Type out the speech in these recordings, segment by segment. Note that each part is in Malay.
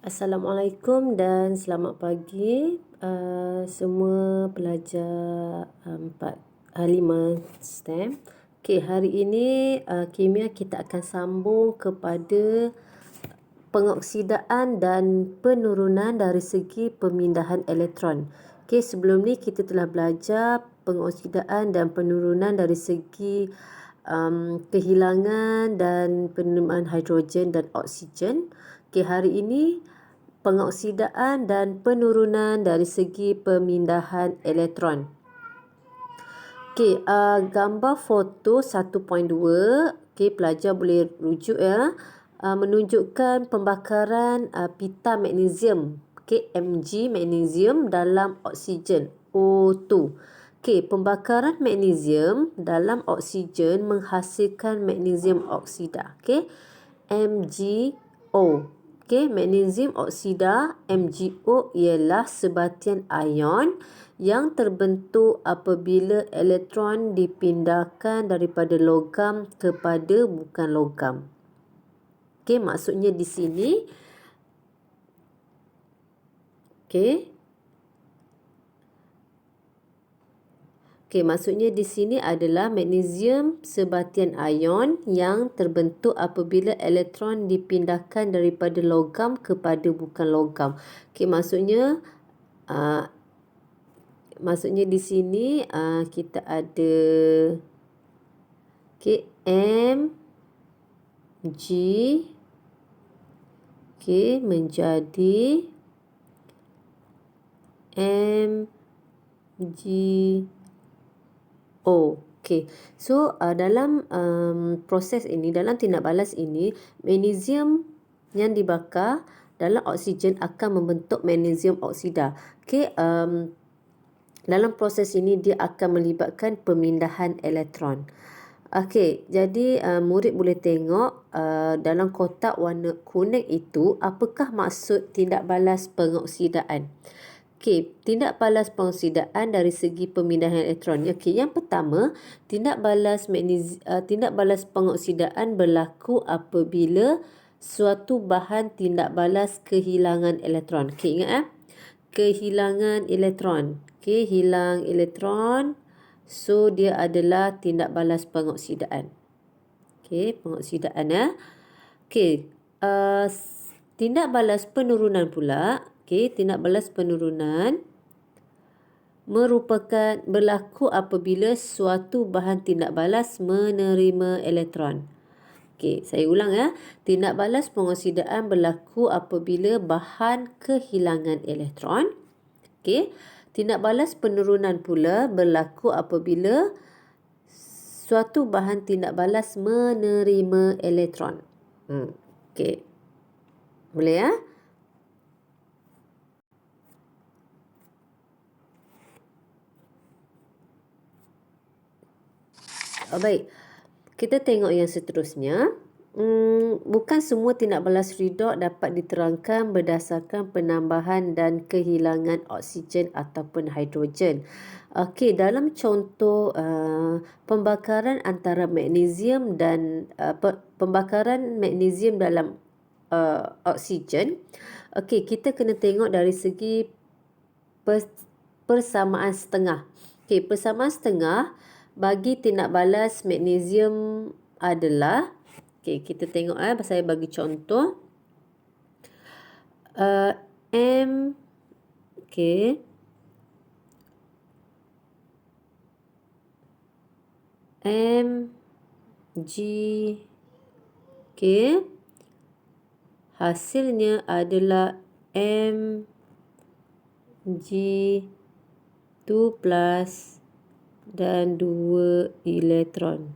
Assalamualaikum dan selamat pagi semua pelajar 5 STEM. Okey, hari ini kimia kita akan sambung kepada pengoksidaan dan penurunan dari segi pemindahan elektron. Okey, sebelum ni kita telah belajar pengoksidaan dan penurunan dari segi kehilangan dan penerimaan hidrogen dan oksigen. Okey, hari ini pengoksidaan dan penurunan dari segi pemindahan elektron. Okey, gambar foto 1.2, okey, pelajar boleh rujuk ya. Menunjukkan pembakaran pita magnesium, okey, Mg magnesium dalam oksigen O2. Okey, pembakaran magnesium dalam oksigen menghasilkan magnesium oksida, okey, MgO. Okey, magnesium oksida MgO ialah sebatian ion yang terbentuk apabila elektron dipindahkan daripada logam kepada bukan logam. Okey, maksudnya di sini maksudnya di sini adalah magnesium sebatian ion yang terbentuk apabila elektron dipindahkan daripada logam kepada bukan logam. Okey, maksudnya di sini kita ada Mg menjadi MgO. Okey. So dalam proses ini, dalam tindak balas ini, magnesium yang dibakar dalam oksigen akan membentuk magnesium oksida. Okey, dalam proses ini dia akan melibatkan pemindahan elektron. Okey, jadi murid boleh tengok dalam kotak warna kuning itu apakah maksud tindak balas pengoksidaan. Okey, tindak balas pengoksidaan dari segi pemindahan elektron. Okey, yang pertama, tindak balas pengoksidaan berlaku apabila suatu bahan tindak balas kehilangan elektron. Okey, ingat kehilangan elektron. Okey, hilang elektron. So dia adalah tindak balas pengoksidaan. Okey, pengoksidaan ya. Okey, tindak balas penurunan pula. Okey, tindak balas penurunan merupakan berlaku apabila suatu bahan tindak balas menerima elektron. Okey, saya ulang ya. Tindak balas pengoksidaan berlaku apabila bahan kehilangan elektron. Okey, tindak balas penurunan pula berlaku apabila suatu bahan tindak balas menerima elektron. Okey. Boleh ya? Baik. Kita tengok yang seterusnya. Bukan semua tindak balas redox dapat diterangkan berdasarkan penambahan dan kehilangan oksigen ataupun hidrogen. Okey, dalam contoh pembakaran antara magnesium dan pembakaran magnesium dalam oksigen. Okey, kita kena tengok dari segi persamaan setengah. Okey, persamaan setengah bagi tindak balas magnesium adalah, okey, kita tengok saya bagi contoh. Okey. Mg, okey, hasilnya adalah Mg2 plus dan 2 elektron.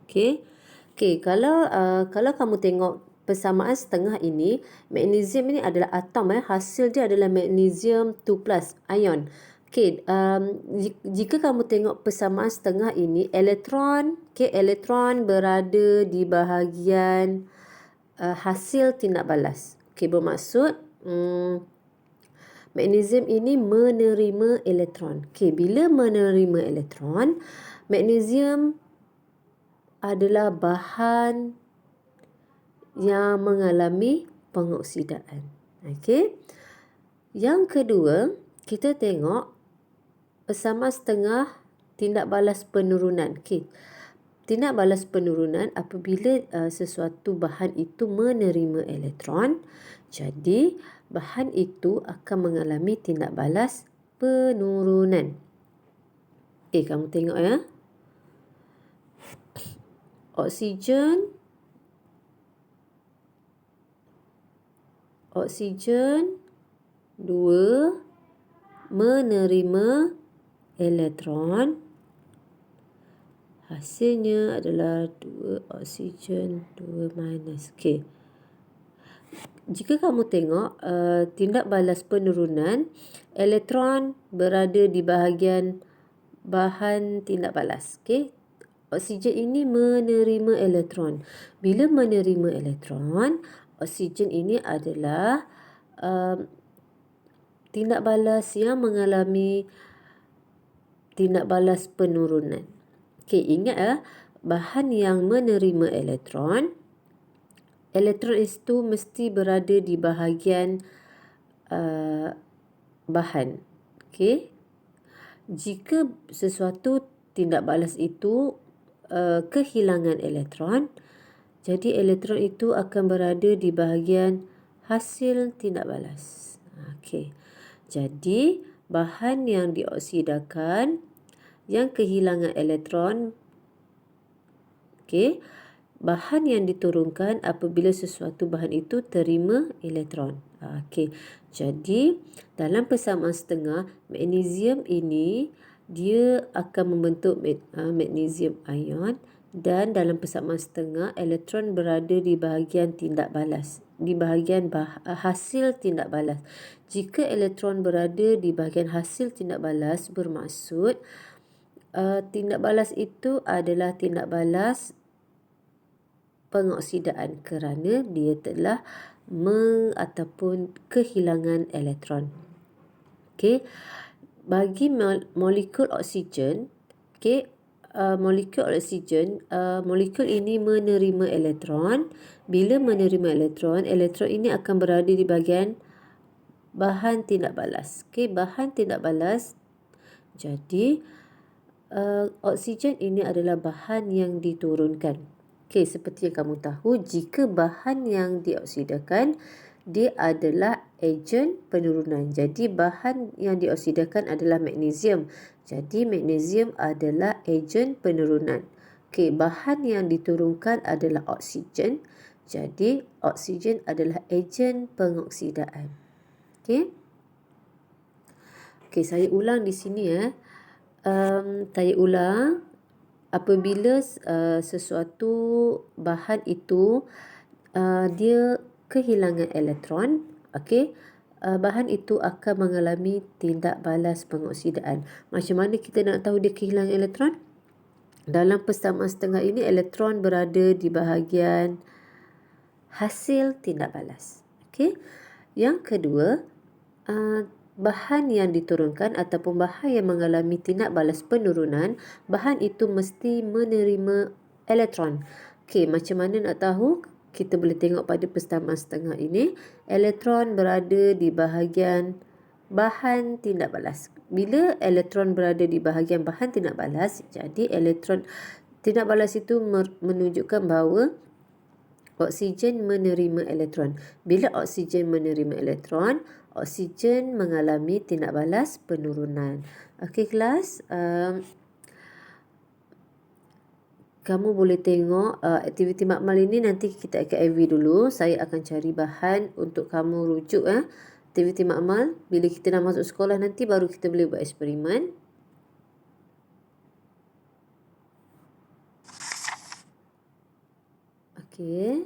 Okey. Okey, kalau kamu tengok persamaan setengah ini, magnesium ini adalah atom hasil dia adalah magnesium 2 plus ion. Okey, jika kamu tengok persamaan setengah ini, elektron berada di bahagian hasil tindak balas. Okey, bermaksud magnesium ini menerima elektron. Okey, bila menerima elektron, magnesium adalah bahan yang mengalami pengoksidaan. Okey. Yang kedua, kita tengok bersama setengah tindak balas penurunan. Okey. Tindak balas penurunan apabila sesuatu bahan itu menerima elektron, jadi bahan itu akan mengalami tindak balas penurunan. Okey, kamu tengok ya. Oksigen 2 menerima elektron. Hasilnya adalah 2 oksigen 2 minus. Okey. Jika kamu tengok tindak balas penurunan, elektron berada di bahagian bahan tindak balas. Okey. Oksigen ini menerima elektron. Bila menerima elektron, oksigen ini adalah tindak balas yang mengalami tindak balas penurunan. Okey, ingat ya, bahan yang menerima elektron itu mesti berada di bahagian bahan. Okey. Jika sesuatu tindak balas itu kehilangan elektron, jadi elektron itu akan berada di bahagian hasil tindak balas. Okey. Jadi bahan yang dioksidakan yang kehilangan elektron, okey, bahan yang diturunkan apabila sesuatu bahan itu terima elektron. Okey. Jadi dalam persamaan setengah, magnesium ini dia akan membentuk magnesium ion, dan dalam persamaan setengah elektron berada di bahagian tindak balas, di bahagian hasil tindak balas. Jika elektron berada di bahagian hasil tindak balas, bermaksud tindak balas itu adalah tindak balas pengoksidaan kerana dia telah ataupun kehilangan elektron. Okey. Bagi molekul oksigen, okey, molekul oksigen, molekul ini menerima elektron. Bila menerima elektron, elektron ini akan berada di bahagian bahan tindak balas. Okey, bahan tindak balas. Jadi oksigen ini adalah bahan yang diturunkan. Okey, seperti yang kamu tahu, jika bahan yang dioksidakan dia adalah ejen penurunan. Jadi bahan yang dioksidakan adalah magnesium. Jadi magnesium adalah ejen penurunan. Okey, bahan yang diturunkan adalah oksigen. Jadi oksigen adalah ejen pengoksidaan. Okey. Okey, saya ulang di sini ya. Saya ulang, apabila sesuatu bahan itu dia kehilangan elektron, okey, bahan itu akan mengalami tindak balas pengoksidaan. Macam mana kita nak tahu dia kehilangan elektron? Dalam persamaan setengah ini, elektron berada di bahagian hasil tindak balas. Okey. Yang kedua, bahan yang diturunkan ataupun bahan yang mengalami tindak balas penurunan, bahan itu mesti menerima elektron. Okey, macam mana nak tahu? Kita boleh tengok pada persamaan setengah ini, elektron berada di bahagian bahan tindak balas. Bila elektron berada di bahagian bahan tindak balas, jadi elektron tindak balas itu menunjukkan bahawa oksigen menerima elektron. Bila oksigen menerima elektron, oksigen mengalami tindak balas penurunan. Okey kelas, kamu boleh tengok aktiviti makmal ini. Nanti kita akan AV dulu. Saya akan cari bahan untuk kamu rujuk. Aktiviti makmal, bila kita dah masuk sekolah nanti baru kita boleh buat eksperimen. Okey.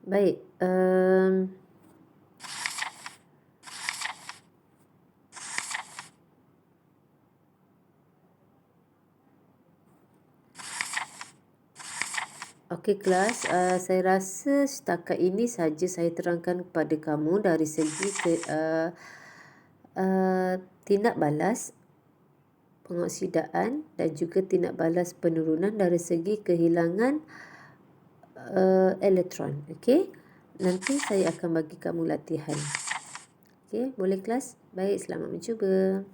Baik. Okey kelas, saya rasa setakat ini saja saya terangkan kepada kamu dari segi tindak balas pengoksidaan dan juga tindak balas penurunan dari segi kehilangan elektron. Okey, nanti saya akan bagi kamu latihan. Okey, boleh kelas? Baik, selamat mencuba.